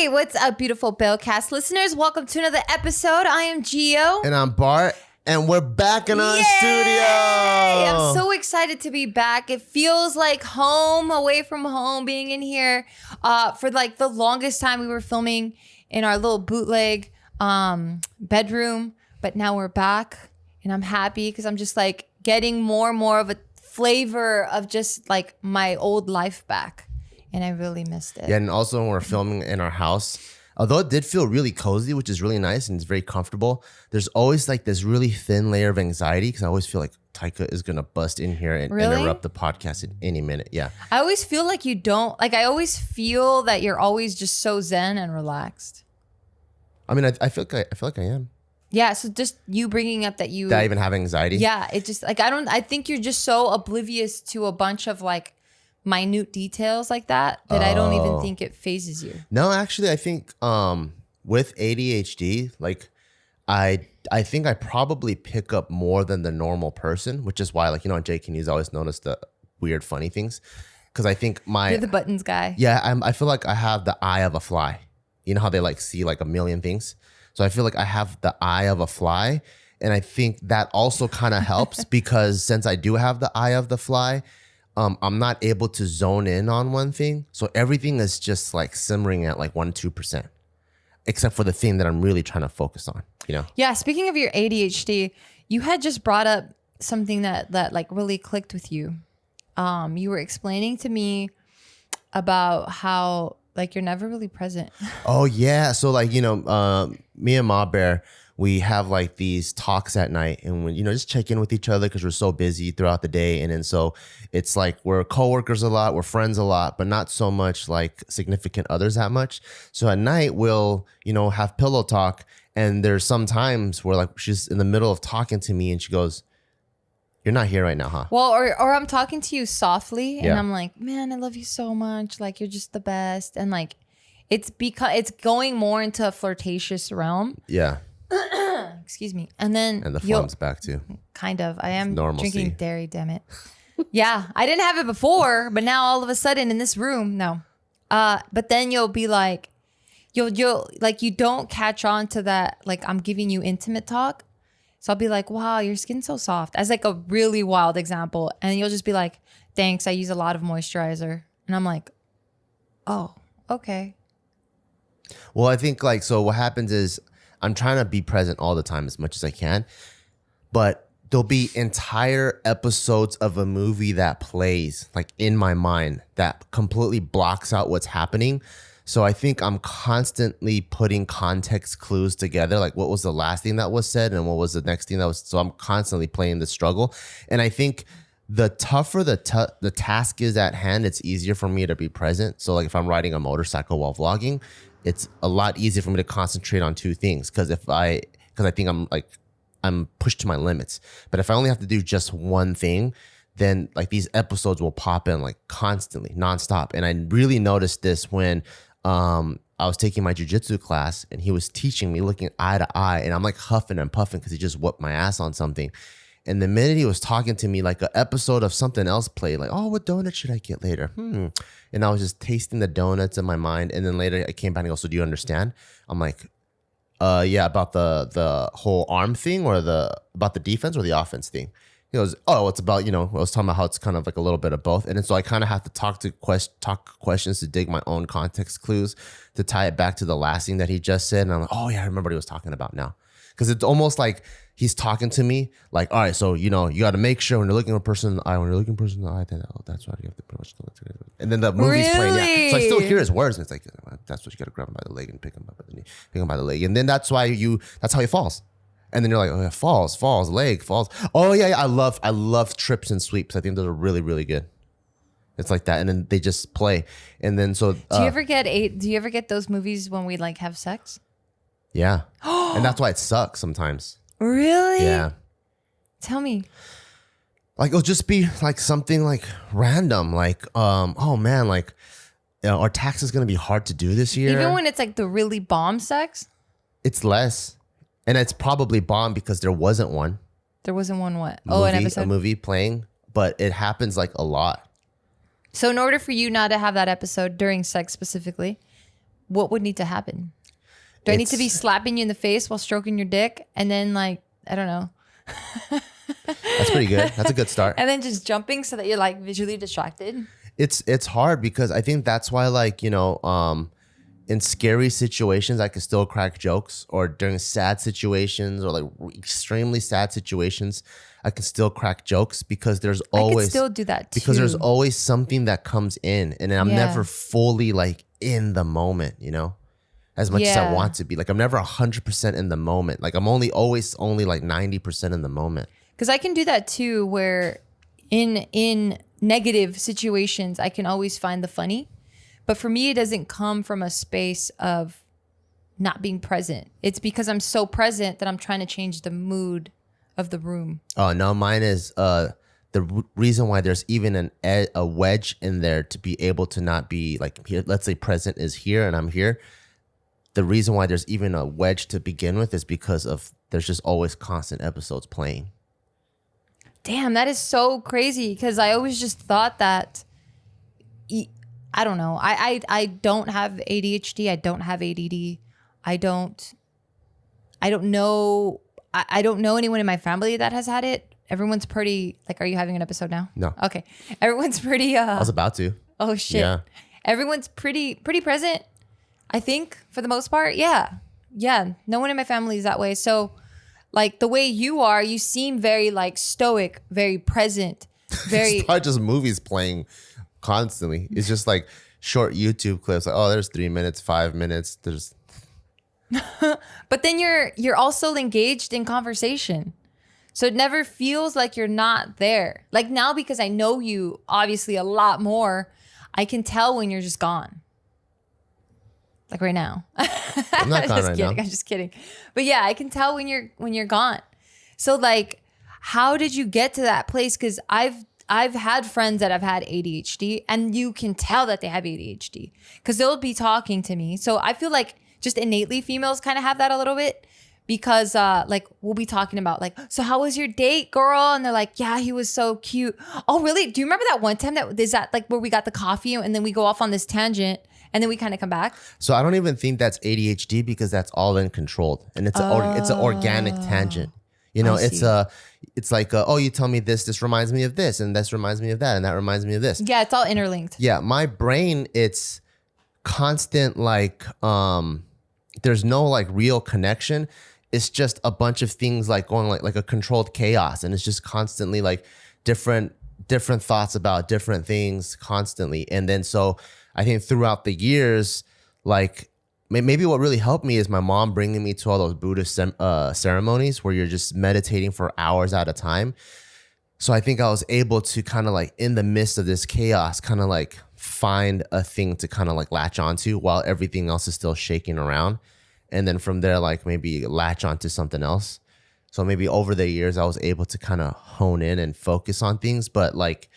Hey, what's up, beautiful Bellcast listeners? Welcome to another episode. I am Gio. And I'm Bart. And we're back in our studio. I'm so excited to be back. It feels like home, away from home, being in here. For like the longest time, we were filming in our little bootleg bedroom. But now we're back. And I'm happy because I'm just like getting more and more of a flavor of just like my old life back. And I really missed it. Yeah, and also when we're filming in our house, although it did feel really cozy, which is really nice and it's very comfortable, there's always like this really thin layer of anxiety because I always feel like Taika is going to bust in here and interrupt the podcast at any minute. Yeah. I always feel like you don't, like I always feel that you're always just so zen and relaxed. I mean, I feel like I am. Yeah, so just you bringing up that I even have anxiety? Yeah, it just like I think you're just so oblivious to a bunch of like minute details like that I don't even think it phases you. No, actually, I think with ADHD, like I think I probably pick up more than the normal person, which is why, like, you know, on Jake and he's always noticed the weird, funny things. Because I think you're the buttons guy. Yeah, I feel like I have the eye of a fly. You know how they like see like a million things? So I feel like I have the eye of a fly. And I think that also kind of helps because since I do have the eye of the fly, I'm not able to zone in on one thing. So everything is just like simmering at like 1-2%, except for the thing that I'm really trying to focus on, you know? Yeah, speaking of your ADHD, you had just brought up something that like really clicked with you. You were explaining to me about how like you're never really present. Oh, yeah. So like, you know, me and Ma Bear, we have like these talks at night and when, you know, just check in with each other because we're so busy throughout the day. And then so it's like we're coworkers a lot, we're friends a lot, but not so much like significant others that much. So at night we'll, you know, have pillow talk. And there's some times where like she's in the middle of talking to me and she goes, "You're not here right now, huh?" Well, or I'm talking to you softly and I'm like, "Man, I love you so much. Like you're just the best." And like it's going more into a flirtatious realm. Yeah. Excuse me. And the phlegm's back too. Kind of. I am normalcy. Drinking dairy, damn it. Yeah. I didn't have it before, but now all of a sudden in this room, no. But then you'll be like, you'll like, you don't catch on to that. Like I'm giving you intimate talk. So I'll be like, "Wow, your skin's so soft," as like a really wild example. And you'll just be like, "Thanks. I use a lot of moisturizer." And I'm like, "Oh, okay." Well, I think like, so what happens is I'm trying to be present all the time as much as I can, but there'll be entire episodes of a movie that plays like in my mind that completely blocks out what's happening. So I think I'm constantly putting context clues together. Like what was the last thing that was said and what was the next thing that was, so I'm constantly playing the struggle. And I think the tougher the task is at hand, it's easier for me to be present. So like if I'm riding a motorcycle while vlogging, it's a lot easier for me to concentrate on two things. Because I think I'm pushed to my limits. But if I only have to do just one thing, then like these episodes will pop in like constantly, nonstop. And I really noticed this when I was taking my jiu-jitsu class and he was teaching me looking eye to eye and I'm like huffing and puffing because he just whooped my ass on something. And the minute he was talking to me, like an episode of something else played, like, "Oh, what donut should I get later?" And I was just tasting the donuts in my mind. And then later I came back and go, "So do you understand?" I'm like, yeah, about the whole arm thing or about the defense or the offense thing. He goes, "Oh, it's about, you know," I was talking about how it's kind of like a little bit of both. And then so I kind of have to talk questions to dig my own context clues to tie it back to the last thing that he just said. And I'm like, "Oh yeah, I remember what he was talking about now." Because it's almost like he's talking to me like, "All right, so, you know, you got to make sure when you're looking at a person in the eye, then, oh, that's right. You have to pretty much." And then the movie's playing. Yeah. So I still hear his words. And it's like, that's what you got to grab him by the leg and pick him up. And pick him by the leg. And then that's how he falls. And then you're like, "Oh yeah, falls, leg, falls." Oh yeah, I love trips and sweeps. I think those are really, really good. It's like that. And then they just play. And then so. Do you ever get those movies when we like have sex? Yeah. And that's why it sucks sometimes. Really? Yeah. Tell me. Like it'll just be like something like random, like oh man, like, you know, our tax is gonna be hard to do this year. Even when it's like the really bomb sex? It's less. And it's probably bomb because there wasn't one. There wasn't one what? An episode? A movie playing, but it happens like a lot. So in order for you not to have that episode during sex specifically, what would need to happen? Do I need to be slapping you in the face while stroking your dick? And then like, I don't know. That's pretty good. That's a good start. And then just jumping so that you're like visually distracted. It's hard because I think that's why, like, you know, in scary situations, I can still crack jokes, or during sad situations or like extremely sad situations, I can still crack jokes because there's always, I can still do that too. because there's always something that comes in, and I'm never fully like in the moment, you know, as much as I want to be. Like I'm never 100% in the moment. Like I'm always only like 90% in the moment. Because I can do that too, where in negative situations, I can always find the funny. But for me, it doesn't come from a space of not being present. It's because I'm so present that I'm trying to change the mood of the room. Oh, no, mine is the reason why there's even a wedge in there to be able to not be like, here, let's say present is here and I'm here. The reason why there's even a wedge to begin with is because of there's just always constant episodes playing. Damn, that is so crazy, because I always just thought that, I don't know. I don't have ADHD. I don't have ADD. I don't know. I don't know anyone in my family that has had it. Everyone's pretty, like, are you having an episode now? No. Okay. Everyone's pretty. I was about to. Oh shit. Yeah. Everyone's pretty present, I think, for the most part. Yeah. Yeah. No one in my family is that way. So like the way you are, you seem very like stoic, very present, very. It's probably just movies playing constantly. It's just like short YouTube clips. Like, oh, there's 3 minutes, 5 minutes. There's. But then you're also engaged in conversation. So it never feels like you're not there. Like now, because I know you obviously a lot more, I can tell when you're just gone. Like right now. I'm not gone right now. I'm just kidding. But yeah, I can tell when you're gone. So like, how did you get to that place? Because I've had friends that have had ADHD, and you can tell that they have ADHD because they'll be talking to me. So I feel like just innately females kind of have that a little bit, because like we'll be talking about like, so how was your date, girl? And they're like, yeah, he was so cute. Oh, really? Do you remember that one time is that like where we got the coffee and then we go off on this tangent and then we kind of come back? So I don't even think that's ADHD, because that's all uncontrolled, and it's an organic tangent. You know, it's like, oh, you tell me this reminds me of this, and this reminds me of that, and that reminds me of this. Yeah, it's all interlinked. Yeah, my brain, it's constant, like, there's no like real connection. It's just a bunch of things like going like a controlled chaos, and it's just constantly like different thoughts about different things constantly. And then so I think throughout the years, like maybe what really helped me is my mom bringing me to all those Buddhist ceremonies where you're just meditating for hours at a time. So I think I was able to kind of like in the midst of this chaos, kind of like find a thing to kind of like latch onto while everything else is still shaking around. And then from there, like maybe latch onto something else. So maybe over the years, I was able to kind of hone in and focus on things. But like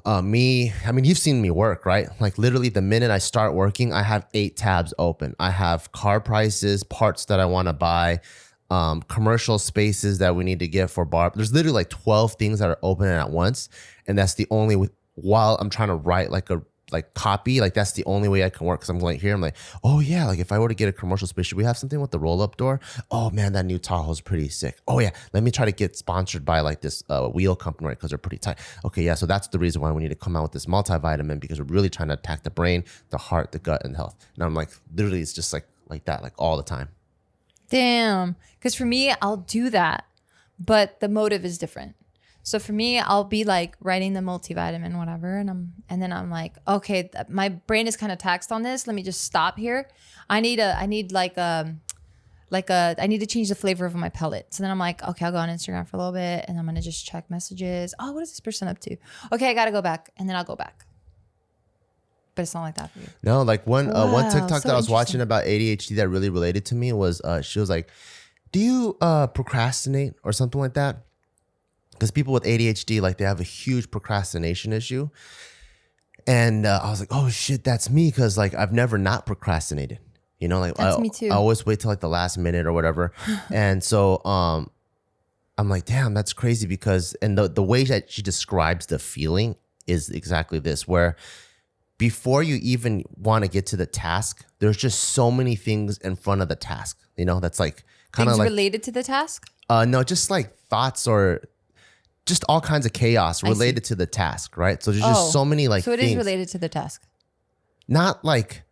you've seen me work, right? Like literally the minute I start working, I have 8 tabs open. I have car prices, parts that I want to buy, commercial spaces that we need to get for Barb. There's literally like 12 things that are open at once. And that's the only, while I'm trying to write like copy, like that's the only way I can work. Cause I'm like here, I'm like, oh yeah, like if I were to get a commercial space, should we have something with the roll up door? Oh man, that new Tahoe's pretty sick. Oh yeah, let me try to get sponsored by like this wheel company, right? Cause they're pretty tight. Okay, yeah, so that's the reason why we need to come out with this multivitamin, because we're really trying to attack the brain, the heart, the gut, and health. And I'm like, literally, it's just like that, like all the time. Damn. Cause for me, I'll do that, but the motive is different. So for me, I'll be like writing the multivitamin, whatever. And then I'm like, okay, my brain is kind of taxed on this. Let me just stop here. I need to change the flavor of my pellet. So then I'm like, okay, I'll go on Instagram for a little bit, and I'm going to just check messages. Oh, what is this person up to? Okay, I got to go back. And then I'll go back. But it's not like that for you. No, like one TikTok so that I was watching about ADHD that really related to me was, she was like, do you procrastinate or something like that? Because people with ADHD, like they have a huge procrastination issue. And I was like, oh shit, that's me. Cause like I've never not procrastinated, you know, like that's me too. I always wait till like the last minute or whatever. And so I'm like, damn, that's crazy, because, and the way that she describes the feeling is exactly this, where before you even want to get to the task, there's just so many things in front of the task. You know, that's like kind of Things like related to the task? no, just like thoughts or just all kinds of chaos related to the task, right? So there's just so many like so it things. is related to the task. Not like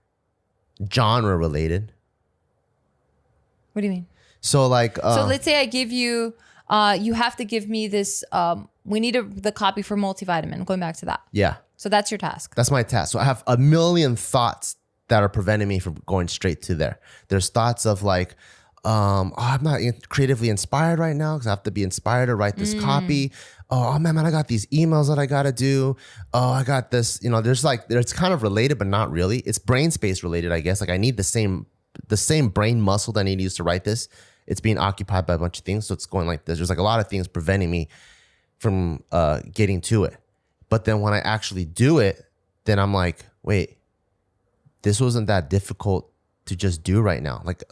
genre related. What do you mean? So like so let's say I give you you have to give me this we need the copy for multivitamin, going back to that. Yeah. So that's your task. That's my task. So I have a million thoughts that are preventing me from going straight to there. There's thoughts of like, I'm not creatively inspired right now because I have to be inspired to write this copy. Oh man, I got these emails that I got to do. Oh, I got this, you know, there's kind of related, but not really. It's brain space related, I guess. Like I need the same brain muscle that I need to use to write this. It's being occupied by a bunch of things. So it's going like this. There's like a lot of things preventing me from getting to it. But then when I actually do it, then I'm like, wait, this wasn't that difficult to just do right now. Like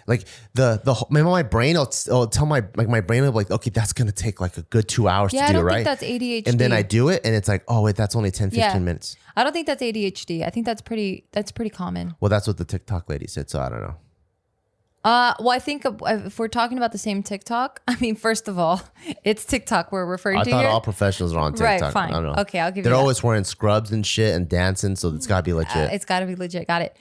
my brain will tell my brain will be like, okay, that's going to take like a good 2 hours to do, I don't right? think that's ADHD. And then I do it and it's like, oh wait, that's only 10, 15 minutes. I don't think that's ADHD. I think that's pretty common. Well, that's what the TikTok lady said. So I don't know. Well, I think if we're talking about the same TikTok, I mean, first of all, it's TikTok we're referring to I thought here. all professionals are on TikTok. Right, fine. I don't know. Okay, I'll give you They're that. always wearing scrubs and shit and dancing, so it's got to be legit. It's got to be legit. Got it.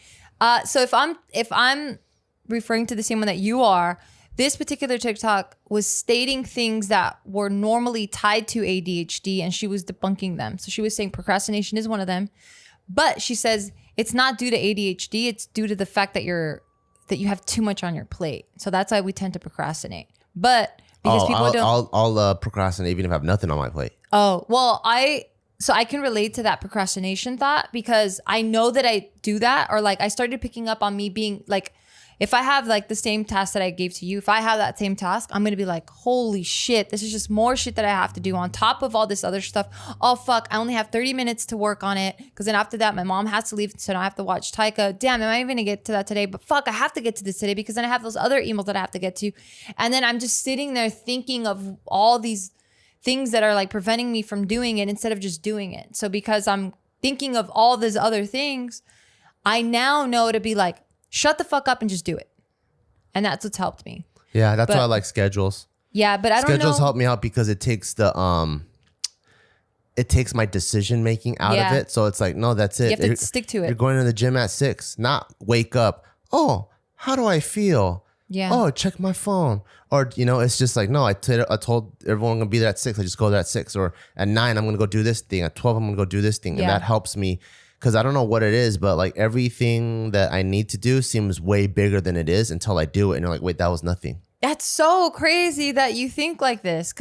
So if I'm referring to the same one that you are, this particular TikTok was stating things that were normally tied to ADHD, and she was debunking them. So she was saying procrastination is one of them, but she says it's not due to ADHD. It's due to the fact that you have too much on your plate. So that's why we tend to procrastinate. But because people don't... I'll procrastinate even if I have nothing on my plate. Oh, well, so I can relate to that procrastination thought because I know that I do that, or like I started picking up on me being like, if I have like the same task that I gave to you, if I have that same task, I'm going to be like, holy shit, this is just more shit that I have to do on top of all this other stuff. Oh, fuck, I only have 30 minutes to work on it. Because then after that, my mom has to leave. So now I have to watch Taika. Damn, am I even going to get to that today? But fuck, I have to get to this today because then I have those other emails that I have to get to. And then I'm just sitting there thinking of all these things that are like preventing me from doing it instead of just doing it. So because I'm thinking of all these other things, I now know to be like, shut the fuck up and just do it. And that's what's helped me. Yeah, that's why I like schedules. Yeah, but I don't know. Schedules help me out because it takes my decision making out of it. So it's like, no, that's it. You have to stick to it. You're going to the gym at 6, not wake up. Oh, how do I feel? Yeah. Oh, check my phone. Or, you know, it's just like, no, I told everyone I'm going to be there at 6. I just go there at 6. Or at 9, I'm going to go do this thing. At 12, I'm going to go do this thing. And that helps me. Because I don't know what it is, but like everything that I need to do seems way bigger than it is until I do it. And you're like, wait, that was nothing. That's so crazy that you think like this.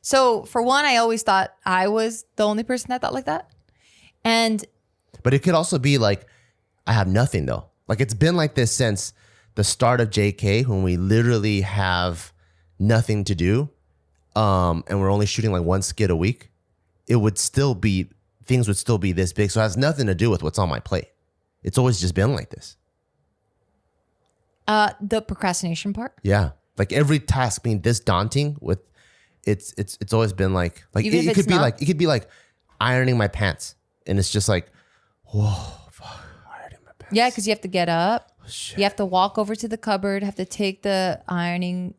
So for one, I always thought I was the only person that thought like that. But it could also be like, I have nothing though. Like it's been like this since the start of JK when we literally have nothing to do. And we're only shooting like one skit a week. Things would still be this big. So it has nothing to do with what's on my plate. It's always just been like this. The procrastination part? Yeah. Like every task being this daunting with it's always been like it could be like ironing my pants. And it's just like, whoa, fuck, ironing my pants. Yeah, because you have to get up. Oh, shit. You have to walk over to the cupboard, have to take the iron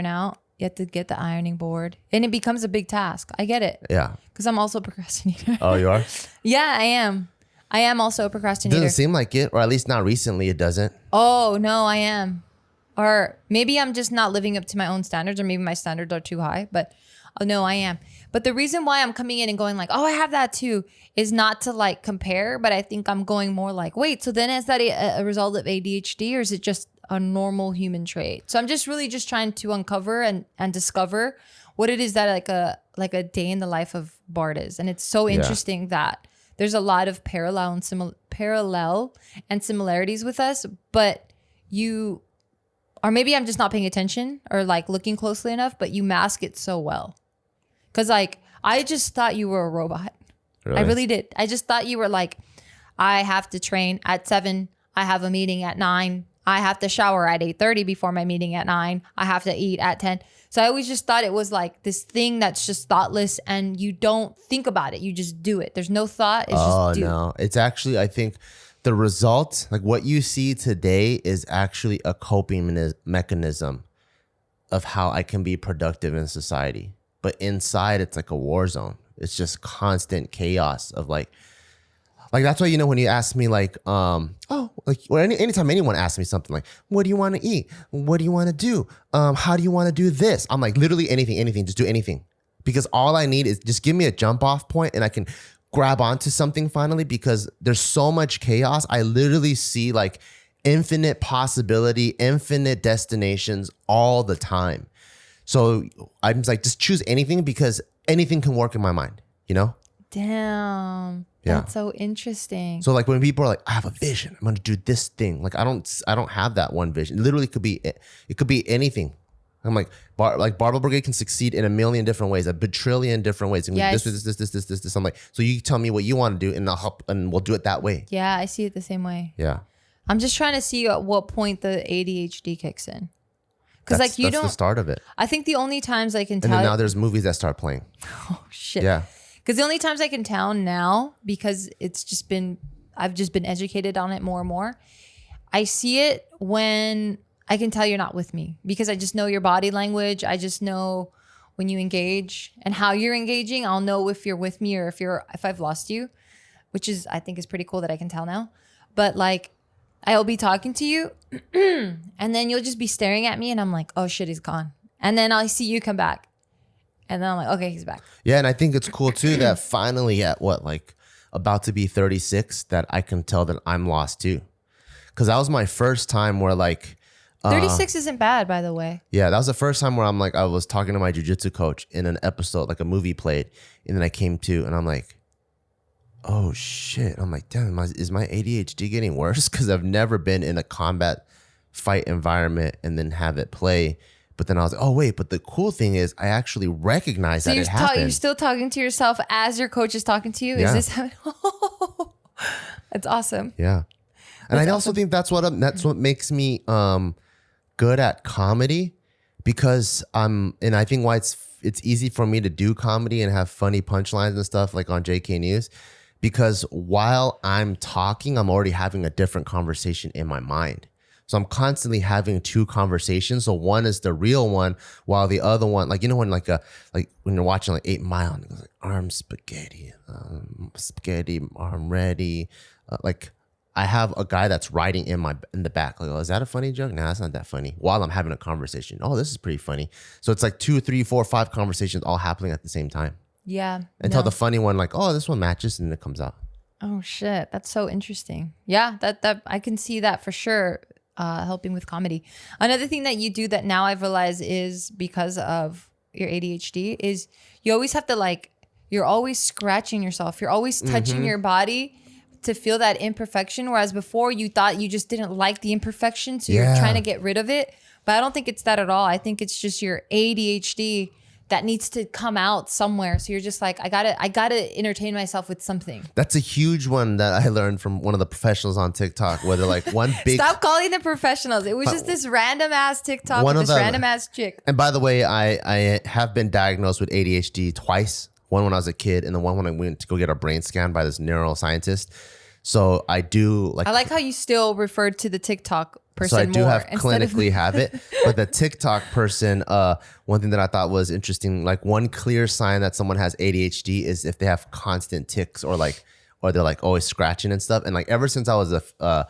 out. You have to get the ironing board. And it becomes a big task. I get it. Yeah. Because I'm also a procrastinator. Oh, you are? Yeah, I am. I am also a procrastinator. Doesn't seem like it, or at least not recently it doesn't. Oh, no, I am. Or maybe I'm just not living up to my own standards, or maybe my standards are too high. But no, I am. But the reason why I'm coming in and going like, oh, I have that too, is not to like compare. But I think I'm going more like, wait, so then is that a result of ADHD, or is it just a normal human trait? So I'm just really just trying to uncover and discover what it is that like a day in the life of Bart is. And it's so interesting that there's a lot of parallel and similarities with us, but or maybe I'm just not paying attention or like looking closely enough, but you mask it so well. Cause like, I just thought you were a robot. Really? I really did. I just thought you were like, I have to train at 7. I have a meeting at 9. I have to shower at 8:30 before my meeting at 9. I have to eat at 10. So I always just thought it was like this thing that's just thoughtless and you don't think about it. You just do it. There's no thought. It's just do. No. It's actually, I think the result, like what you see today is actually a coping mechanism of how I can be productive in society. But inside, it's like a war zone. It's just constant chaos of like that's why, when you ask me like, anytime anyone asks me something like, what do you want to eat? What do you want to do? How do you want to do this? I'm like, literally anything, just do anything. Because all I need is just give me a jump off point and I can grab onto something finally, because there's so much chaos. I literally see like infinite possibility, infinite destinations all the time. So I'm just like, just choose anything because anything can work in my mind, Damn. Yeah. That's so interesting. So like when people are like, I have a vision, I'm going to do this thing. Like I don't have that one vision. Literally it could be anything. I'm like, Barbell Brigade can succeed in a million different ways, a bajillion different ways. Yes. This. I'm like, so you tell me what you want to do and I'll help and we'll do it that way. Yeah, I see it the same way. Yeah. I'm just trying to see at what point the ADHD kicks in. Because like that's the start of it. I think the only times I can And tell. then now there's movies that start playing. Oh shit. Yeah. Because the only times I can tell now, because I've just been educated on it more and more. I see it when I can tell you're not with me, because I just know your body language. I just know when you engage and how you're engaging. I'll know if you're with me or if I've lost you, which I think is pretty cool that I can tell now. But like, I'll be talking to you and then you'll just be staring at me and I'm like, oh shit, he's gone. And then I'll see you come back. And then I'm like, okay, he's back. Yeah, and I think it's cool too that finally at about to be 36, that I can tell that I'm lost too. Because that was my first time where 36 isn't bad, by the way. Yeah, that was the first time where I'm like, I was talking to my jiu-jitsu coach in an episode, like a movie played, and then I came to, and I'm like, oh shit. I'm like, damn, is my ADHD getting worse? Because I've never been in a combat fight environment and then have it play. But then I was like, oh wait, but the cool thing is I actually recognize that it happened. You're still talking to yourself as your coach is talking to you? Yeah. Is this how That's awesome. Yeah. And I also think that's what makes me good at comedy, because and I think why it's easy for me to do comedy and have funny punchlines and stuff like on JK News, because while I'm talking, I'm already having a different conversation in my mind. So I'm constantly having two conversations. So one is the real one, while the other one, when when you're watching 8 Mile, and it goes like arm spaghetti, arm ready. I have a guy that's writing in the back. Like, oh, is that a funny joke? No, that's not that funny. While I'm having a conversation. Oh, this is pretty funny. So it's like 2, 3, 4, 5 conversations all happening at the same time. Yeah. Until the funny one, oh, this one matches, and it comes out. Oh shit, that's so interesting. Yeah, that I can see that for sure. Helping with comedy. Another thing that you do that now I've realized is because of your ADHD is you always have to you're always scratching yourself. You're always touching your body to feel that imperfection. Whereas before you thought you just didn't like the imperfection. So you're trying to get rid of it. But I don't think it's that at all. I think it's just your ADHD that needs to come out somewhere. So you're just like, I gotta entertain myself with something. That's a huge one that I learned from one of the professionals on TikTok, where they're like one big... Stop calling them professionals. It was just this random ass TikTok with this random ass chick. And by the way, I have been diagnosed with ADHD twice. One when I was a kid, and the one when I went to go get a brain scan by this neuroscientist. So I do I like how you still referred to the TikTok person. So I do more have clinically have it, but the TikTok person, one thing that I thought was interesting, one clear sign that someone has ADHD is if they have constant tics or they're always scratching and stuff. And ever since I was a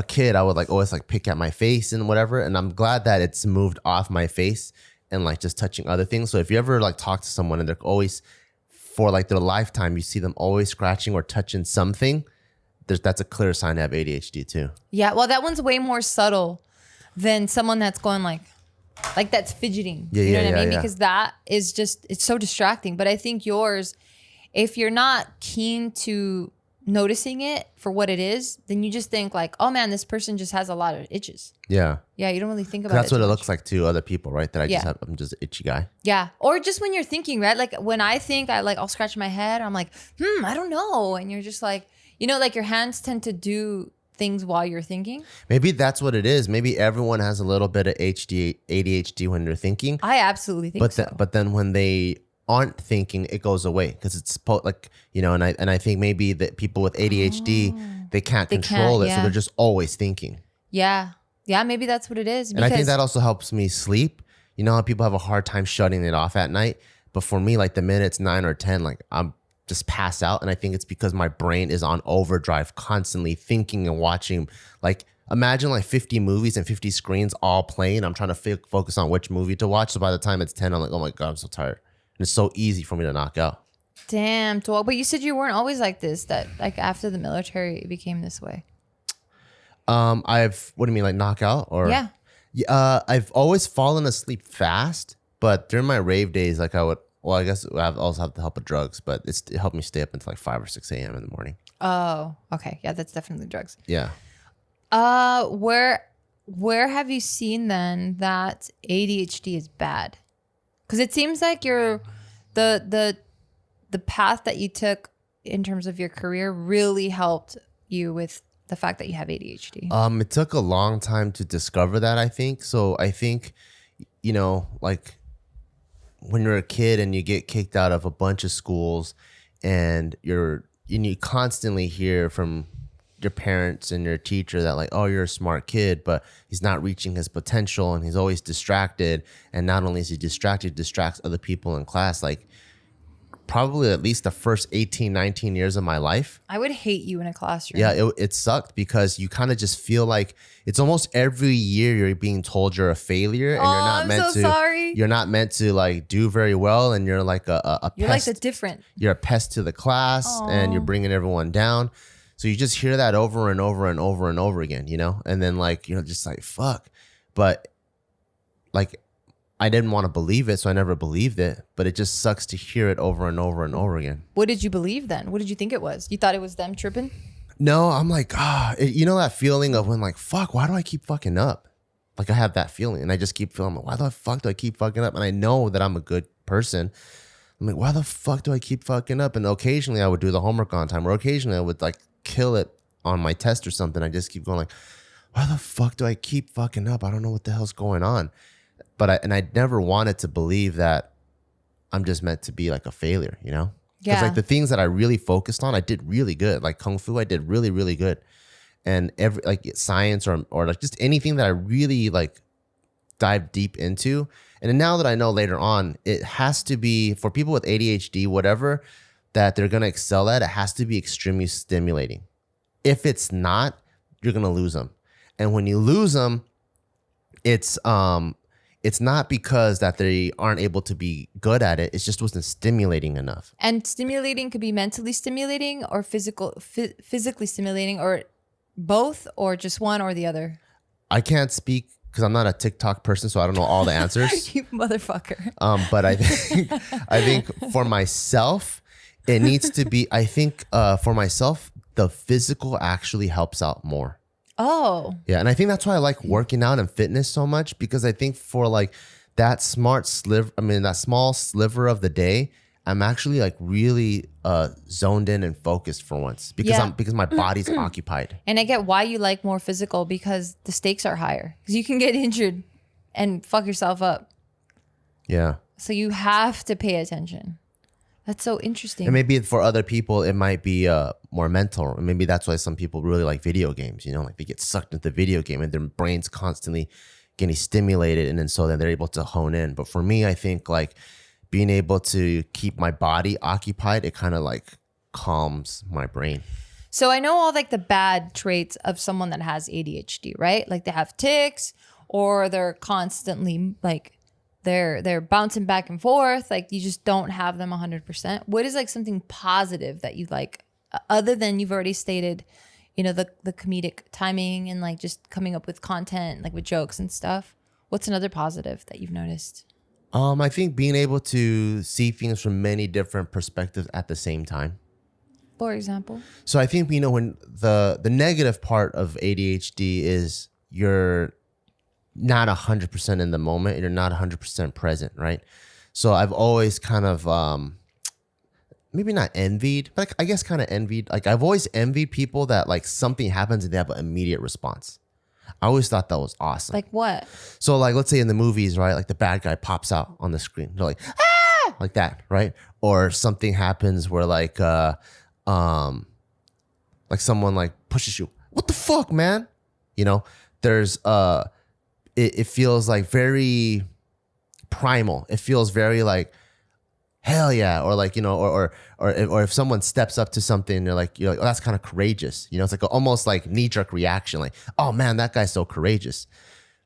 kid, I would always pick at my face and whatever. And I'm glad that it's moved off my face and just touching other things. So if you ever talk to someone and they're always for their lifetime, you see them always scratching or touching something, that's a clear sign to have ADHD too. Yeah, well, that one's way more subtle than someone that's going that's fidgeting. Yeah, you know what I mean? Yeah. Because that is just, it's so distracting. But I think yours, if you're not keen to noticing it for what it is, then you just think oh man, this person just has a lot of itches. Yeah. Yeah, you don't really think about it. That's what it looks like to other people, right? That I'm just an itchy guy. Yeah. Or just when you're thinking, right? When I think, I'll scratch my head. I'm like, I don't know. And you're just your hands tend to do things while you're thinking. Maybe that's what it is. Maybe everyone has a little bit of ADHD when they're thinking. I absolutely think so. But then when they aren't thinking, it goes away because it's like, you know, and I think maybe that people with ADHD, they can't control it. So they're just always thinking. Yeah. Yeah, maybe that's what it is. And I think that also helps me sleep. You know how people have a hard time shutting it off at night? But for me, like the minute it's 9 or 10, like I'm just pass out. And I think it's because my brain is on overdrive, constantly thinking and watching. Like imagine like 50 movies and 50 screens all playing. I'm trying to focus on which movie to watch. So by the time it's 10, I'm like, oh my God, I'm so tired. And it's so easy for me to knock out. Damn. But you said you weren't always like this, that like after the military, it became this way. What do you mean, like knockout? Or yeah. I've always fallen asleep fast, but during my rave days, like I guess I also have the help of drugs, but it helped me stay up until like 5 or 6 a.m. in the morning. Oh, okay. Yeah, that's definitely drugs. Yeah. Where have you seen then that ADHD is bad? Because it seems like the path that you took in terms of your career really helped you with the fact that you have ADHD. It took a long time to discover that, I think. So I think, you know, like when you're a kid and you get kicked out of a bunch of schools and you constantly hear from your parents and your teacher that like, oh, you're a smart kid, but he's not reaching his potential and he's always distracted. And not only is he distracted, distracts other people in class. Like probably at least the first 18, 19 years of my life. I would hate you in a classroom. Yeah, it sucked because you kind of just feel like it's almost every year you're being told you're a failure and you're not meant to like do very well, and you're like a you're pest. Like the different. You're a pest to the class and you're bringing everyone down. So you just hear that over and over and over and over again, you know? And then like, you know, just like, fuck. But like, I didn't want to believe it, so I never believed it. But it just sucks to hear it over and over and over again. What did you believe then? What did you think it was? You thought it was them tripping? No, I'm like, you know that feeling of when like, fuck, why do I keep fucking up? Like I have that feeling and I just keep feeling, why the fuck do I keep fucking up? And I know that I'm a good person. I'm like, why the fuck do I keep fucking up? And occasionally I would do the homework on time, or occasionally I would like kill it on my test or something. I just keep going like, why the fuck do I keep fucking up? I don't know what the hell's going on. But I never wanted to believe that I'm just meant to be like a failure, you know? Because like the things that I really focused on, I did really good. Like Kung Fu, I did really, really good. And every like science or like just anything that I really like dive deep into. And then now that I know later on, it has to be for people with ADHD, whatever that they're going to excel at, it has to be extremely stimulating. If it's not, you're going to lose them. And when you lose them, it's not because that they aren't able to be good at it. It just wasn't stimulating enough. And stimulating could be mentally stimulating or physically stimulating, or both, or just one or the other. I can't speak because I'm not a TikTok person, so I don't know all the answers. You motherfucker. But I think for myself, it needs to be. I think for myself, the physical actually helps out more. Oh. Yeah, and I think that's why I like working out and fitness so much, because I think for like that small sliver of the day, I'm actually like really zoned in and focused for once because my body's occupied. And I get why you like more physical, because the stakes are higher. Because you can get injured and fuck yourself up. Yeah. So you have to pay attention. That's so interesting. And maybe for other people, it might be more mental. And maybe that's why some people really like video games, you know, like they get sucked into the video game and their brain's constantly getting stimulated. And then they're able to hone in. But for me, I think like being able to keep my body occupied, it kind of like calms my brain. So I know all like the bad traits of someone that has ADHD, right? Like they have tics, or they're constantly like, they're bouncing back and forth. Like you just don't have them 100%. What is like something positive that you like, other than you've already stated, you know, the comedic timing and like just coming up with content, like with jokes and stuff? What's another positive that you've noticed? I think being able to see things from many different perspectives at the same time. For example? So I think, you know, when the negative part of ADHD is you're not 100% in the moment, you're not 100% present, right? So I've always kind of maybe not envied, but like, I guess kind of envied. Like I've always envied people that like something happens and they have an immediate response. I always thought that was awesome. Like what? So like, let's say in the movies, right? Like the bad guy pops out on the screen. They're like, ah, like that, right? Or something happens where like someone like pushes you. What the fuck, man? You know, there's it feels like very primal. It feels very like, hell yeah, or like, you know, or if someone steps up to something, you're like, oh, that's kind of courageous. You know, it's like almost like knee-jerk reaction, like, oh man, that guy's so courageous.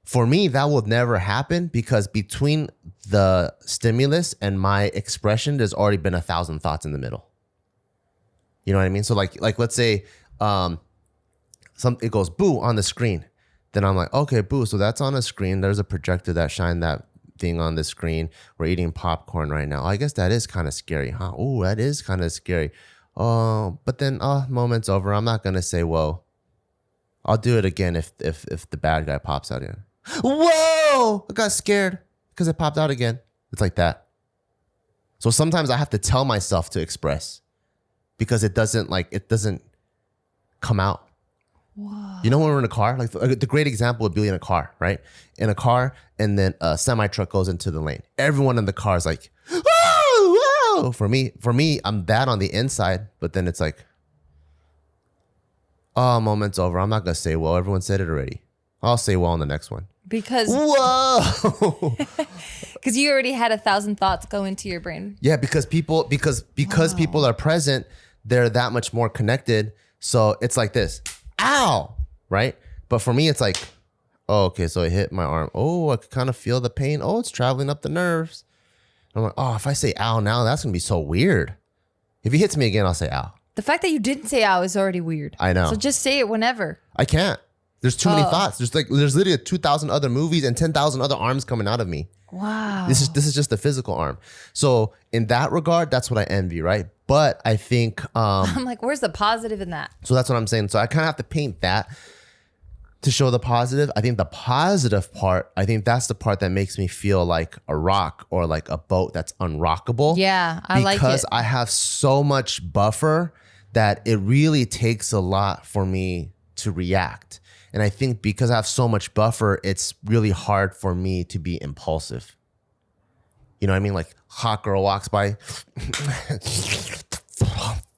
For me, that will never happen because between the stimulus and my expression, there's already been 1,000 thoughts in the middle. You know what I mean? So like let's say it goes boo on the screen. Then I'm like, okay, boo. So that's on a screen. There's a projector that shined that thing on the screen. We're eating popcorn right now. I guess that is kind of scary, huh? Oh, that is kind of scary. Oh, but then moment's over. I'm not gonna say whoa. I'll do it again if the bad guy pops out again. Whoa! I got scared because it popped out again. It's like that. So sometimes I have to tell myself to express because it doesn't come out. Whoa. You know when we're in a car? Like the great example would be in a car, right? In a car, and then a semi-truck goes into the lane. Everyone in the car is like, whoa, whoa. For me, I'm bad on the inside, but then it's like, oh, moment's over. I'm not going to say well. Everyone said it already. I'll say well on the next one. Because whoa. Because you already had 1,000 thoughts go into your brain. Yeah, because people are present, they're that much more connected. So it's like this. Ow, right? But for me, it's like, oh, okay, so it hit my arm. Oh, I can kind of feel the pain. Oh, it's traveling up the nerves. I'm like, oh, if I say ow now, that's going to be so weird. If he hits me again, I'll say ow. The fact that you didn't say ow is already weird. I know. So just say it whenever. I can't. There's too many thoughts. There's literally 2,000 other movies and 10,000 other arms coming out of me. Wow. This is just a physical arm. So in that regard, that's what I envy, right? But I think I'm like, where's the positive in that? So that's what I'm saying. So I kind of have to paint that to show the positive. I think the positive part, I think that's the part that makes me feel like a rock or like a boat that's unrockable. Yeah, I like it. Because I have so much buffer that it really takes a lot for me to react. And I think because I have so much buffer, it's really hard for me to be impulsive. You know what I mean? Like hot girl walks by,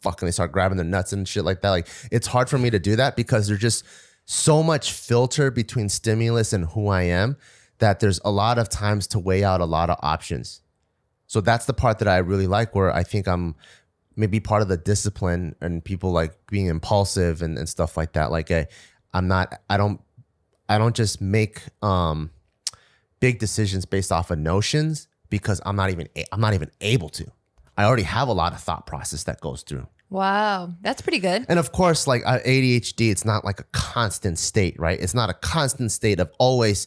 fucking they start grabbing their nuts and shit like that. Like it's hard for me to do that because there's just so much filter between stimulus and who I am that there's a lot of times to weigh out a lot of options. So that's the part that I really like, where I think I'm maybe part of the discipline and people like being impulsive and stuff like that. Like I don't just make big decisions based off of notions because I'm not even able to. I already have a lot of thought process that goes through. Wow, that's pretty good. And of course, like ADHD, it's not like a constant state, right? It's not a constant state of always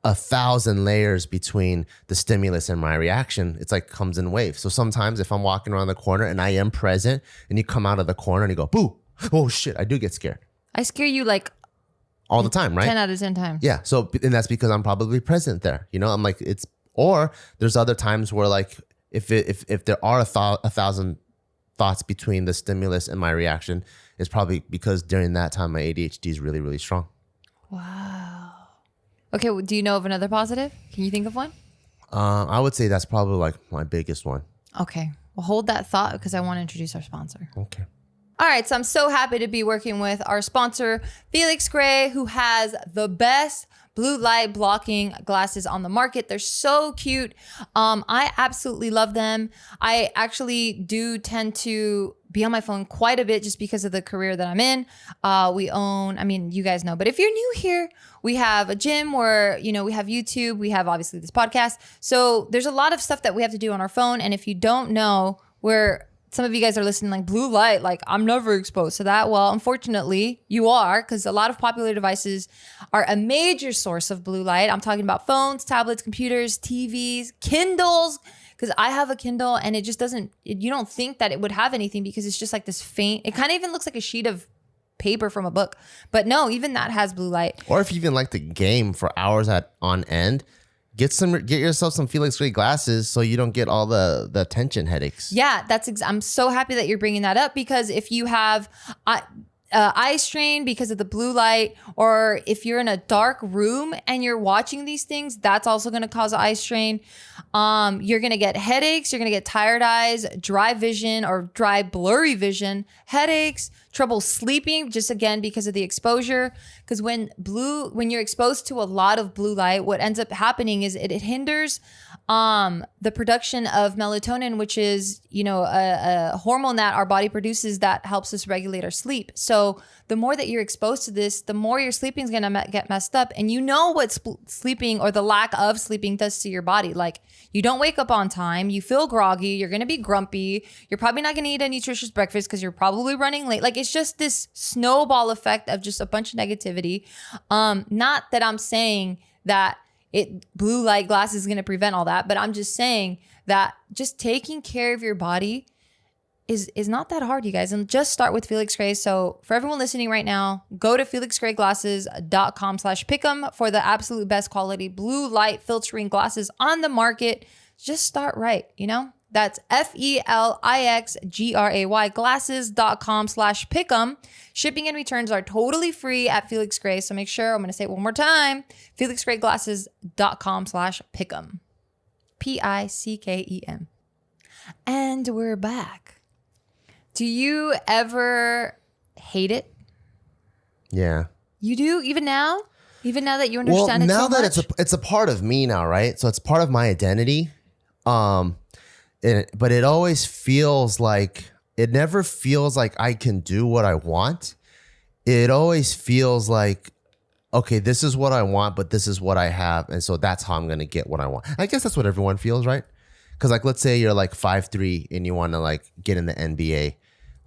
1,000 layers between the stimulus and my reaction. It's like comes in waves. So sometimes if I'm walking around the corner and I am present and you come out of the corner and you go, boo, oh shit, I do get scared. I scare you like all the time, right? 10 out of 10 times. Yeah. So, and that's because I'm probably present there. You know, I'm like, or there's other times where like, if there are 1,000 thoughts between the stimulus and my reaction, it's probably because during that time, my ADHD is really, really strong. Wow. Okay. Well, do you know of another positive? Can you think of one? I would say that's probably like my biggest one. Okay. Well, hold that thought because I want to introduce our sponsor. Okay. All right, so I'm so happy to be working with our sponsor, Felix Gray, who has the best blue light blocking glasses on the market. They're so cute. I absolutely love them. I actually do tend to be on my phone quite a bit just because of the career that I'm in. We own, I mean, you guys know, but if you're new here, we have a gym where, you know, we have YouTube, we have obviously this podcast. So there's a lot of stuff that we have to do on our phone. And if you don't know, some of you guys are listening like blue light, like I'm never exposed to that. Well, unfortunately you are, because a lot of popular devices are a major source of blue light. I'm talking about phones, tablets, computers, TVs, Kindles, because I have a Kindle and it just doesn't, you don't think that it would have anything because it's just like this faint, it kind of even looks like a sheet of paper from a book. But no, even that has blue light. Or if you even like to game for hours on end, get yourself some Felix Gray glasses so you don't get all the tension headaches. Yeah, I'm so happy that you're bringing that up, because if you have eye strain because of the blue light, or if you're in a dark room and you're watching these things, that's also going to cause eye strain. You're going to get headaches. You're going to get tired eyes, dry vision or dry blurry vision, headaches, trouble sleeping, just again because of the exposure. Because when you're exposed to a lot of blue light, what ends up happening is it hinders the production of melatonin, which is, a hormone that our body produces that helps us regulate our sleep. So the more that you're exposed to this, the more your sleeping is going to get messed up. And what sleeping or the lack of sleeping does to your body. Like, you don't wake up on time, you feel groggy, you're going to be grumpy, you're probably not going to eat a nutritious breakfast because you're probably running late. Like, it's just this snowball effect of just a bunch of negativity. Not that I'm saying that blue light glasses is going to prevent all that, but I'm just saying that just taking care of your body is not that hard, you guys. And just start with Felix Gray. So for everyone listening right now, go to felixgrayglasses.com/pick'em for the absolute best quality blue light filtering glasses on the market. Just start right, That's FELIXGRAY glasses.com/pick'em. Shipping and returns are totally free at Felix Gray. So make sure, I'm going to say it one more time, felixgrayglasses.com/pick'em. PICKEM. And we're back. Do you ever hate it? Yeah. You do? Even now? Even now that you understand it so much? Now that it's a part of me now, right? So it's part of my identity. But it always feels like, it never feels like I can do what I want. It always feels like, okay, this is what I want, but this is what I have. And so that's how I'm going to get what I want. I guess that's what everyone feels, right? Because like, let's say you're like 5'3" and you want to like get in the NBA.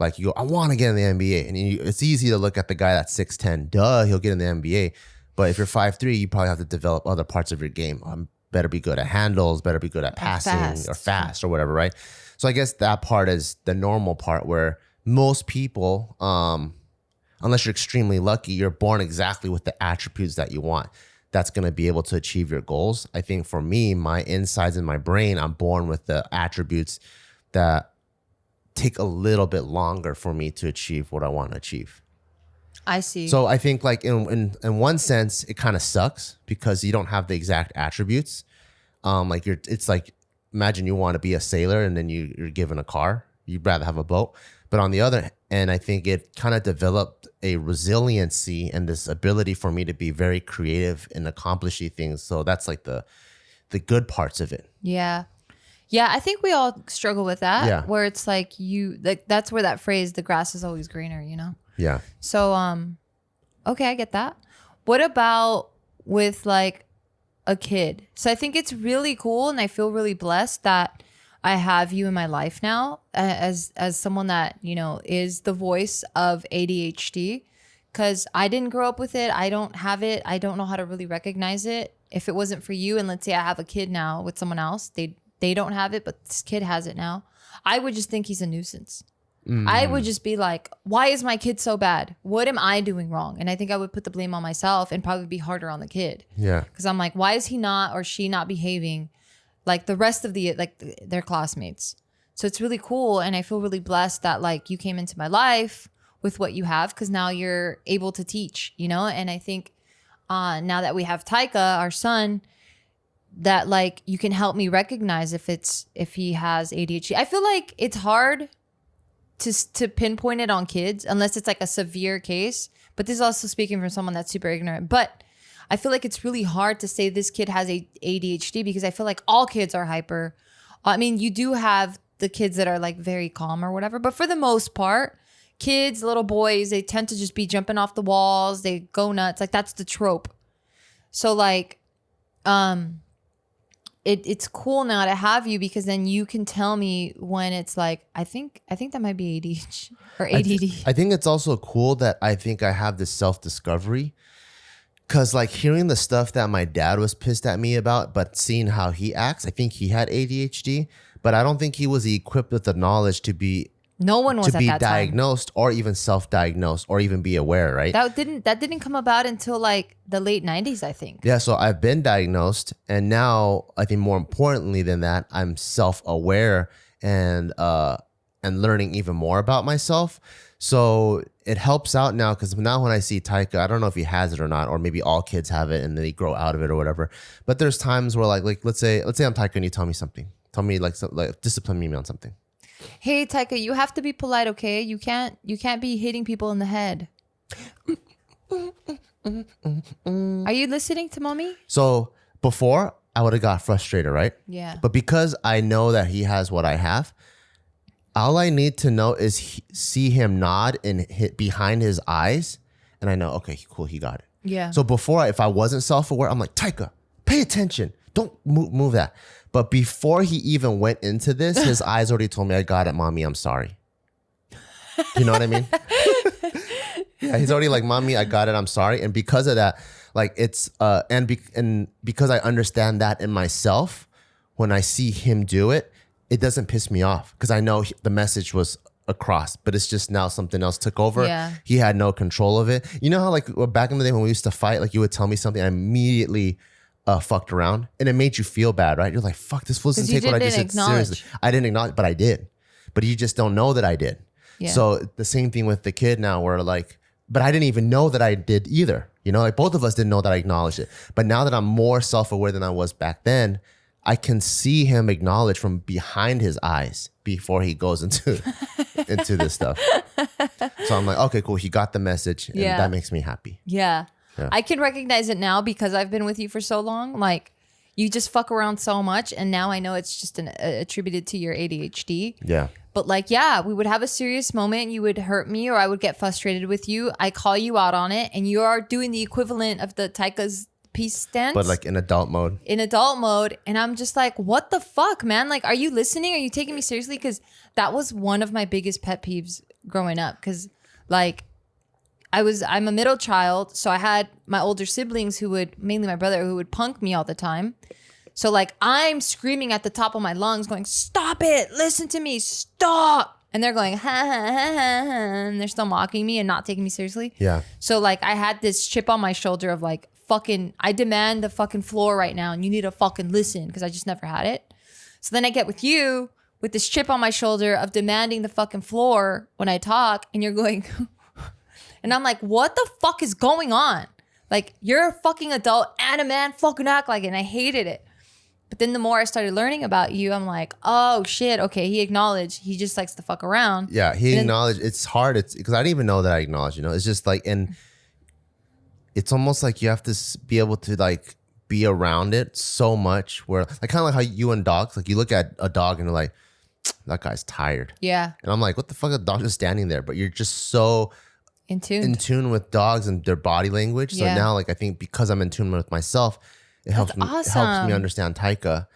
Like you go, I want to get in the NBA. And it's easy to look at the guy that's 6'10". Duh, he'll get in the NBA. But if you're 5'3", you probably have to develop other parts of your game. Better be good at handles, better be good at passing or fast or whatever, right? So I guess that part is the normal part where most people, unless you're extremely lucky, you're born exactly with the attributes that you want. That's going to be able to achieve your goals. I think for me, my insides in my brain, I'm born with the attributes that take a little bit longer for me to achieve what I want to achieve. I see. So I think like in one sense, it kind of sucks because you don't have the exact attributes. It's like, imagine you want to be a sailor and then you're given a car. You'd rather have a boat. But on the other end, I think it kind of developed a resiliency and this ability for me to be very creative and accomplishing things. So that's like the good parts of it. Yeah. Yeah, I think we all struggle with that. Yeah. Where it's like that's where that phrase, the grass is always greener, Yeah. So, okay, I get that. What about with like a kid? So I think it's really cool, and I feel really blessed that I have you in my life now as someone that, is the voice of ADHD, because I didn't grow up with it. I don't have it. I don't know how to really recognize it. If it wasn't for you, and let's say I have a kid now with someone else, they don't have it, but this kid has it now, I would just think he's a nuisance. I would just be like, why is my kid so bad? What am I doing wrong? And I think I would put the blame on myself and probably be harder on the kid. Yeah. Because I'm like, why is he not or she not behaving like the rest of their classmates? So it's really cool. And I feel really blessed that like you came into my life with what you have, because now you're able to teach, And I think now that we have Taika, our son, that like you can help me recognize if he has ADHD. I feel like it's hard to pinpoint it on kids unless it's like a severe case. But this is also speaking from someone that's super ignorant. But I feel like it's really hard to say this kid has ADHD because I feel like all kids are hyper. I mean, you do have the kids that are like very calm or whatever, but for the most part, kids, little boys, they tend to just be jumping off the walls. They go nuts. Like that's the trope. So like, it's cool now to have you, because then you can tell me when it's like, I think that might be ADHD or ADD. I think it's also cool that I think I have this self-discovery, because like hearing the stuff that my dad was pissed at me about, but seeing how he acts, I think he had ADHD, but I don't think he was equipped with the knowledge to be No one was to at be that time. diagnosed or even self-diagnosed or even be aware, right? That didn't come about until like the late 90s, I think. Yeah, so I've been diagnosed, and now I think more importantly than that, I'm self-aware and learning even more about myself. So it helps out now, because now when I see Taika, I don't know if he has it or not, or maybe all kids have it and they grow out of it or whatever. But there's times where like let's say I'm Taika and you tell me something, like discipline me on something. Hey, Taika, you have to be polite, okay? You can't be hitting people in the head. Are you listening to mommy? So before, I would have got frustrated, right? Yeah. But because I know that he has what I have, all I need to know is see him nod and hit behind his eyes, and I know, okay, cool, he got it. Yeah. So before, if I wasn't self-aware, I'm like, Taika, pay attention. Don't move that. But before he even went into this, his eyes already told me, I got it, mommy, I'm sorry. You know what I mean? Yeah, he's already like, mommy, I got it, I'm sorry. And because of that, like it's, and because I understand that in myself, when I see him do it, it doesn't piss me off, because I know the message was across, but it's just now something else took over. Yeah. He had no control of it. You know how like back in the day when we used to fight, like you would tell me something, I immediately fucked around, and it made you feel bad, right? You're like, fuck, this fool doesn't take what I just said seriously. I didn't acknowledge, but I did. But you just don't know that I did. Yeah. So the same thing with the kid now, where like, but I didn't even know that I did either. You know, like both of us didn't know that I acknowledged it. But now that I'm more self-aware than I was back then, I can see him acknowledge from behind his eyes before he goes into this stuff. So I'm like, okay, cool. He got the message, and that makes me happy. Yeah. I can recognize it now because I've been with you for so long. Like, you just fuck around so much, and now I know it's just attributed to your ADHD. Yeah. But like, yeah, we would have a serious moment. You would hurt me, or I would get frustrated with you. I call you out on it, and you are doing the equivalent of the Taika's peace stance. But like in adult mode. In adult mode. And I'm just like, what the fuck, man? Like, are you listening? Are you taking me seriously? Because that was one of my biggest pet peeves growing up. Because like, I'm a middle child. So I had my older siblings mainly my brother, who would punk me all the time. So like, I'm screaming at the top of my lungs going, stop it. Listen to me. Stop. And they're going, ha, ha, ha, ha, ha. And they're still mocking me and not taking me seriously. Yeah. So like, I had this chip on my shoulder of like, I demand the fucking floor right now, and you need to fucking listen, because I just never had it. So then I get with you with this chip on my shoulder of demanding the fucking floor when I talk, and you're going, and I'm like, what the fuck is going on? Like, you're a fucking adult and a man, fucking act like it. And I hated it. But then the more I started learning about you, I'm like, oh shit, okay, he acknowledged, he just likes to fuck around. Yeah, he acknowledged. It's hard. It's because I didn't even know that I acknowledged, you know, it's just like, and it's almost like you have to be able to like be around it so much, where like kind of like how you and dogs, like you look at a dog and you're like, that guy's tired. Yeah. And I'm like, what the fuck? The dog's just standing there, but you're just so in tune with dogs and their body language. So now, like, I think because I'm in tune with myself, it helps me understand Taika.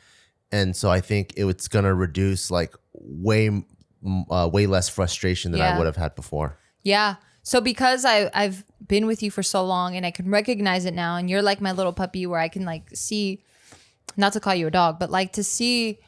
And so I think it's gonna reduce like way less frustration than I would have had before. Yeah. So because I've been with you for so long, and I can recognize it now, and you're like my little puppy, where I can like see, not to call you a dog, but like to see,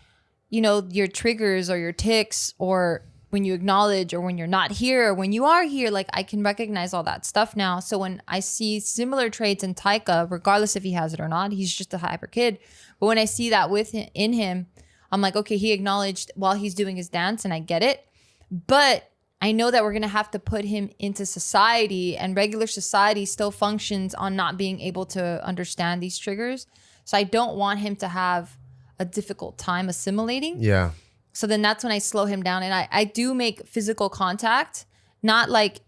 you know, your triggers or your tics, or when you acknowledge, or when you're not here, or when you are here, like I can recognize all that stuff now. So when I see similar traits in Taika, regardless if he has it or not, he's just a hyper kid. But when I see that in him, I'm like, okay, he acknowledged while he's doing his dance, and I get it. But I know that we're going to have to put him into society, and regular society still functions on not being able to understand these triggers. So I don't want him to have a difficult time assimilating. Yeah. So then that's when I slow him down, and I do make physical contact, not like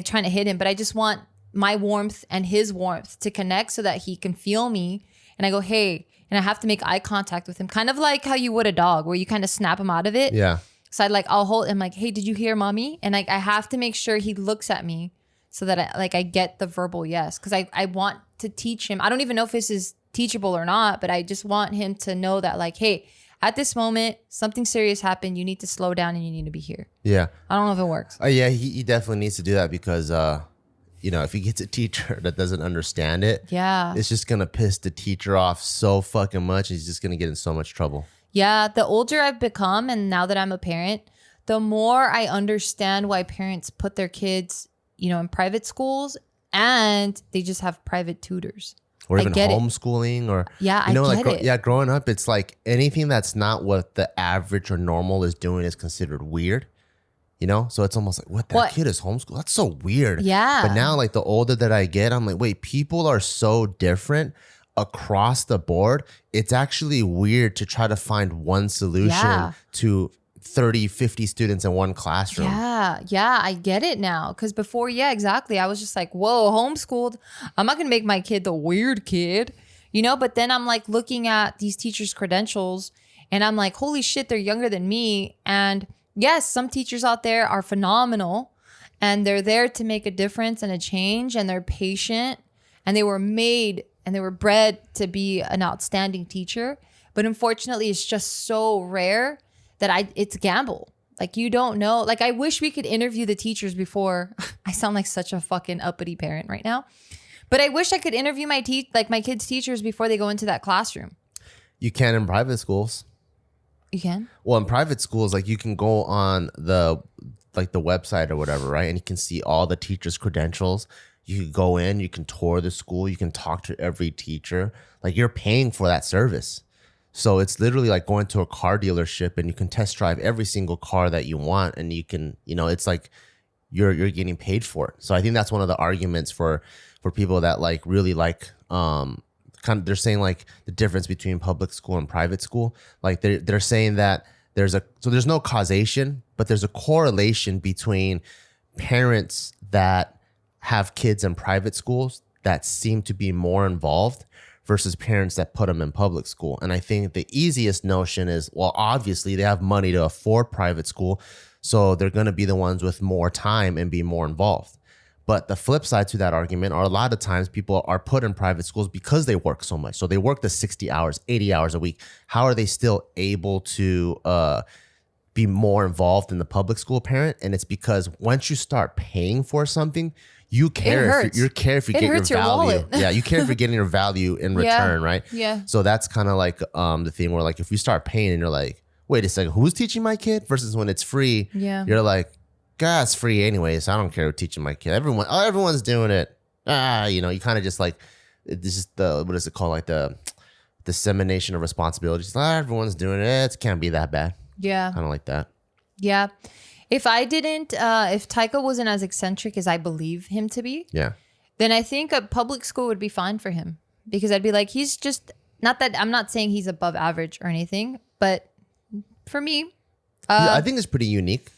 trying to hit him, but I just want my warmth and his warmth to connect so that he can feel me. And I go, hey, and I have to make eye contact with him, kind of like how you would a dog, where you kind of snap him out of it. Yeah. So I'll hold him like, hey, did you hear mommy? And I have to make sure he looks at me so that I get the verbal yes. Because I want to teach him. I don't even know if this is teachable or not, but I just want him to know that like, hey, at this moment, something serious happened. You need to slow down and you need to be here. Yeah. I don't know if it works. Yeah, he definitely needs to do that, because, you know, if he gets a teacher that doesn't understand it, it's just going to piss the teacher off so fucking much. He's just going to get in so much trouble. Yeah, the older I've become, and now that I'm a parent, the more I understand why parents put their kids, in private schools and they just have private tutors. Or I even get it. homeschooling, or Yeah, I get it. growing up, it's like anything that's not what the average or normal is doing is considered weird. So it's almost like, what, that kid is homeschooled? That's so weird. Yeah. But now, like, the older that I get, I'm like, wait, people are so different across the board. It's actually weird to try to find one solution to 30, 50 students in one classroom. Yeah, I get it now. Because before, exactly. I was just like, whoa, homeschooled. I'm not going to make my kid the weird kid, But then I'm like looking at these teachers' credentials and I'm like, holy shit, they're younger than me. And yes, some teachers out there are phenomenal and they're there to make a difference and a change, and they're patient, and they were made and they were bred to be an outstanding teacher. But unfortunately, it's just so rare that it's a gamble. Like, you don't know. Like, I wish we could interview the teachers before. I sound like such a fucking uppity parent right now. But I wish I could interview my kids' teachers before they go into that classroom. You can in private schools. You can? Well, in private schools, like, you can go on the website or whatever, right? And you can see all the teachers' credentials. You can go in, you can tour the school, you can talk to every teacher. Like, you're paying for that service. So it's literally like going to a car dealership and you can test drive every single car that you want. And you can, it's like you're getting paid for it. So I think that's one of the arguments for people that like really like, they're saying like the difference between public school and private school. Like they're saying that there's no causation, but there's a correlation between parents that have kids in private schools that seem to be more involved versus parents that put them in public school. And I think the easiest notion is, well, obviously they have money to afford private school, so they're going to be the ones with more time and be more involved. But the flip side to that argument are a lot of times people are put in private schools because they work so much. So they work the 60 hours, 80 hours a week. How are they still able to be more involved in the public school parent? And it's because once you start paying for something, you care if you get your value. Yeah, you care if you're getting your value in return, right? Yeah. So that's kind of like the thing where, like, if you start paying and you're like, wait a second, who's teaching my kid? Versus when it's free, you're like, God, it's free anyway, so I don't care who's teaching my kid. Everyone's doing it. You kind of just like, this is what is it called? Like the dissemination of responsibilities. Everyone's doing it. It can't be that bad. Yeah. Kind of like that. Yeah. If Taika wasn't as eccentric as I believe him to be, then I think a public school would be fine for him, because I'd be like, he's just, not that I'm not saying he's above average or anything, but for me, I think it's pretty unique.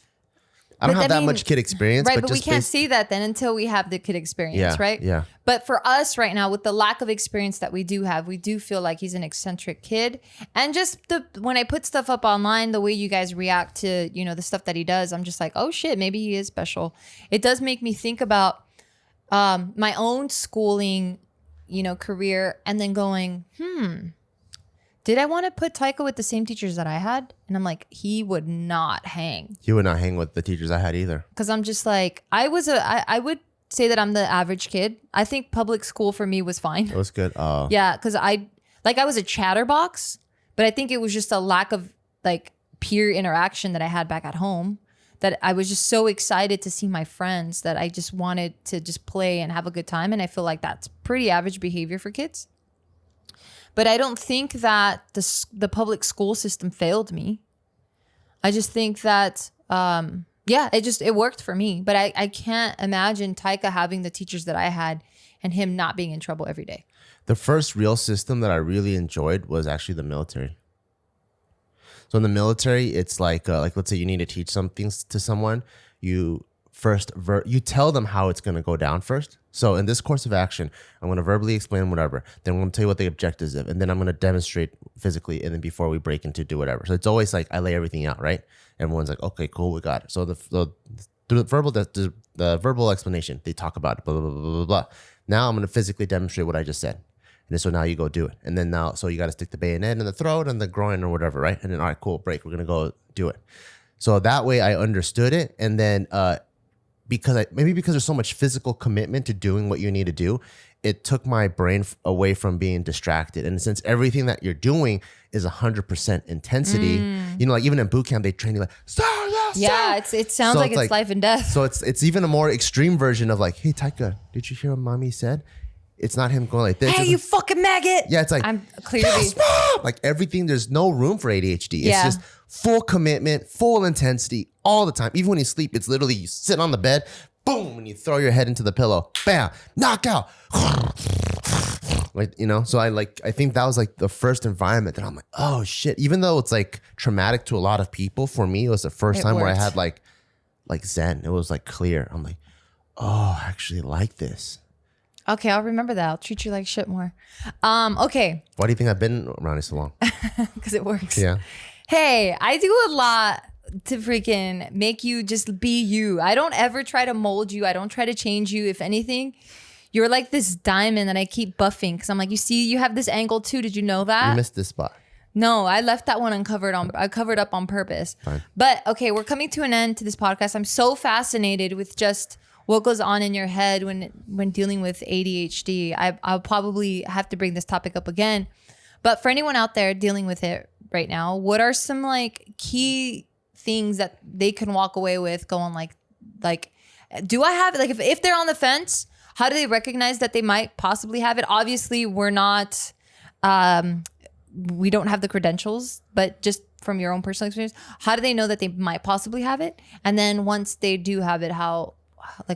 I don't have that much kid experience. Right, but we can't see that then until we have the kid experience, right? Yeah. But for us right now, with the lack of experience that we do have, we do feel like he's an eccentric kid. And just when I put stuff up online, the way you guys react to, the stuff that he does, I'm just like, oh shit, maybe he is special. It does make me think about my own schooling, career, and then going, did I want to put Taika with the same teachers that I had? And I'm like, he would not hang. He would not hang with the teachers I had either. Because I'm just like, I would say that I'm the average kid. I think public school for me was fine. It was good. Yeah, because I was a chatterbox, but I think it was just a lack of like peer interaction that I had back at home, that I was just so excited to see my friends that I just wanted to just play and have a good time. And I feel like that's pretty average behavior for kids. But I don't think that the public school system failed me. I just think that, it worked for me. But I can't imagine Taika having the teachers that I had and him not being in trouble every day. The first real system that I really enjoyed was actually the military. So in the military, it's like let's say you need to teach something to someone. You first you tell them how it's going to go down first. So in this course of action, I'm going to verbally explain whatever. Then I'm going to tell you what the objectives is, and then I'm going to demonstrate physically, and then before we break into do whatever. So it's always like I lay everything out, right? Everyone's like, okay, cool, we got it. So through the verbal explanation, they talk about it, blah, blah, blah, blah, blah, blah. Now I'm going to physically demonstrate what I just said. And then, so now you go do it. And then so you got to stick the bayonet in the throat and the groin or whatever, right? And then, all right, cool, break. We're going to go do it. So that way I understood it. And then because there's so much physical commitment to doing what you need to do, it took my brain away from being distracted. And since everything that you're doing is 100% intensity, like even in boot camp, they train you like, Yeah, it sounds So like it's it's life and death. So it's even a more extreme version of like, hey, Taika, did you hear what mommy said? It's not him going like this. Hey, It's you like, fucking maggot. yeah, it's like, I'm clearly yes, mom! Like everything, there's no room for ADHD. Yeah. It's just full commitment, full intensity all the time. Even when you sleep, it's literally you sit on the bed, boom, and you throw your head into the pillow, bam, knockout. Like, you know, so I think that was like the first environment that I'm like, oh shit. Even though it's like traumatic to a lot of people, for me, it was the first time where I had like Zen. It was like clear. I'm like, oh, I actually like this. Okay, I'll remember that. I'll treat you like shit more. Okay. Why do you think I've been around you so long? Because it works. Yeah. Hey, I do a lot to freaking make you just be you. I don't ever try to mold you. I don't try to change you. If anything, you're like this diamond that I keep buffing because I'm like, you see, you have this angle too. Did you know that? You missed this spot. No, I left that one uncovered. I covered up on purpose. Fine. But okay, we're coming to an end to this podcast. I'm so fascinated with just what goes on in your head when dealing with ADHD. I'll probably have to bring this topic up again. But for anyone out there dealing with it right now, what are some like key things that they can walk away with going like, do I have it? Like if they're on the fence, how do they recognize that they might possibly have it? Obviously, we're not, we don't have the credentials, but just from your own personal experience, how do they know that they might possibly have it? And then once they do have it,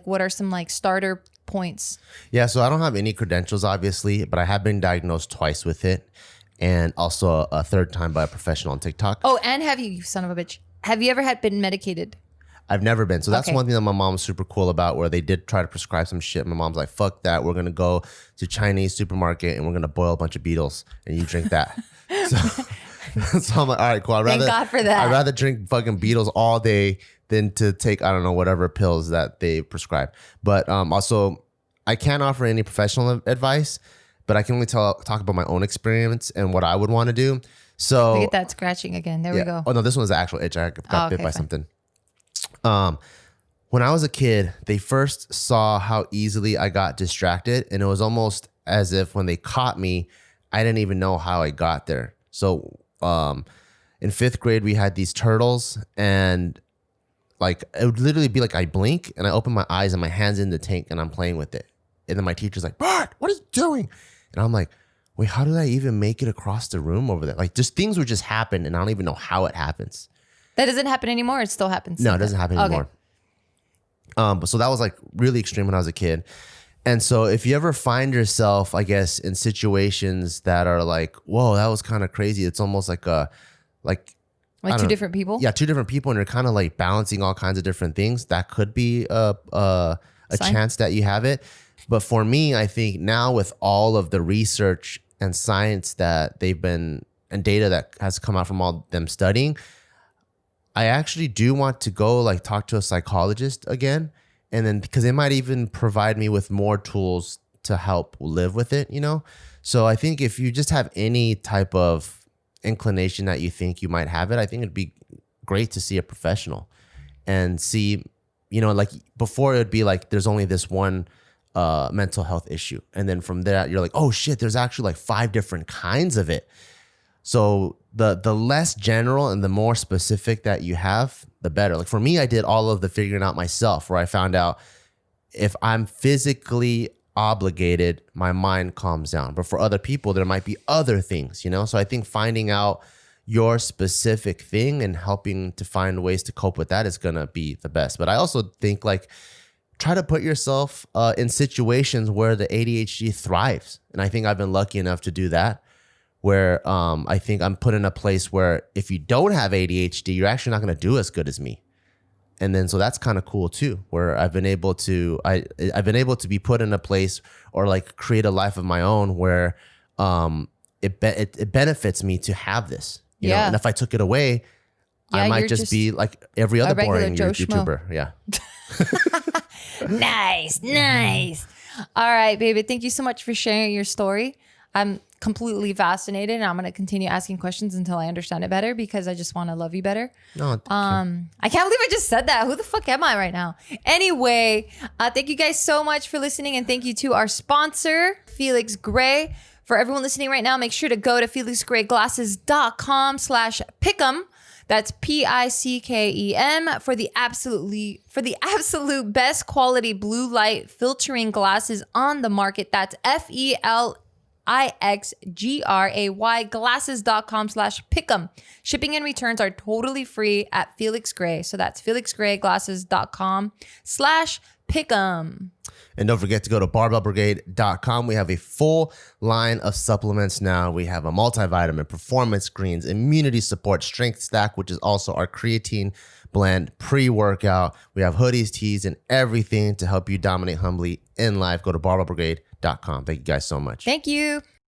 what are some like starter points? Yeah, so I don't have any credentials, obviously, but I have been diagnosed twice with it, and also a third time by a professional on TikTok. Oh, and you son of a bitch, have you ever been medicated? I've never been. So that's Okay. one thing that my mom was super cool about, where they did try to prescribe some shit. My mom's like, fuck that. We're going to go to Chinese supermarket and we're going to boil a bunch of beetles and you drink that. So I'm like, all right, cool. Thank God for that. I'd rather drink fucking beetles all day than to take, I don't know, whatever pills that they prescribe. But also, I can't offer any professional advice, but I can only talk about my own experience and what I would want to do. So Look at that scratching again. There we go. Oh, no, this one was an actual itch. I got bit by fine. something. When I was a kid, they first saw how easily I got distracted, and it was almost as if when they caught me, I didn't even know how I got there. So in 5th grade, we had these turtles, and like it would literally be like I blink and I open my eyes and my hand's in the tank and I'm playing with it. And then my teacher's like, Bart, what are you doing? And I'm like, wait, how did I even make it across the room over there? Like just things would just happen and I don't even know how it happens. That doesn't happen anymore. It still happens. No, it doesn't happen Okay. anymore. But so that was like really extreme when I was a kid. And so if you ever find yourself, I guess, in situations that are like, whoa, that was kind of crazy. It's almost like two different people. Yeah, 2 different people, and you're kind of like balancing all kinds of different things. That could be a Sign. chance that you have it. But for me, I think now with all of the research and science that they've been and data that has come out from all them studying, I actually do want to go like talk to a psychologist again. And then because they might even provide me with more tools to help live with it, you know? So I think if you just have any type of inclination that you think you might have it, I think it'd be great to see a professional and see, you know, like before it would be like there's only this one mental health issue. And then from there, you're like, oh shit, there's actually like 5 different kinds of it. So the less general and the more specific that you have, the better. Like for me, I did all of the figuring out myself, where I found out if I'm physically obligated, my mind calms down. But for other people, there might be other things, you know? So I think finding out your specific thing and helping to find ways to cope with that is going to be the best. But I also think like try to put yourself in situations where the ADHD thrives. And I think I've been lucky enough to do that, where I think I'm put in a place where if you don't have ADHD, you're actually not going to do as good as me. And then so that's kind of cool too, where I've been able to be put in a place or like create a life of my own where it benefits me to have this. You know? And if I took it away, I might just be like every other boring YouTuber. Yeah. Nice. All right, baby. Thank you so much for sharing your story. I'm completely fascinated, and I'm going to continue asking questions until I understand it better because I just want to love you better. No, I can't believe I just said that. Who the fuck am I right now? Anyway, thank you guys so much for listening, and thank you to our sponsor, Felix Gray, For everyone listening right now, make sure to go to felixgrayglasses.com/pick'em. That's PICKEM for the absolute best quality blue light filtering glasses on the market. That's FELIXGRAY glasses.com/pick'em. Shipping and returns are totally free at Felix Gray. So that's felixgrayglasses.com/pick'em. And don't forget to go to barbellbrigade.com. We have a full line of supplements now. We have a multivitamin, performance greens, immunity support, strength stack, which is also our creatine blend pre-workout. We have hoodies, tees, and everything to help you dominate humbly in life. Go to barbellbrigade.com. Thank you guys so much. Thank you.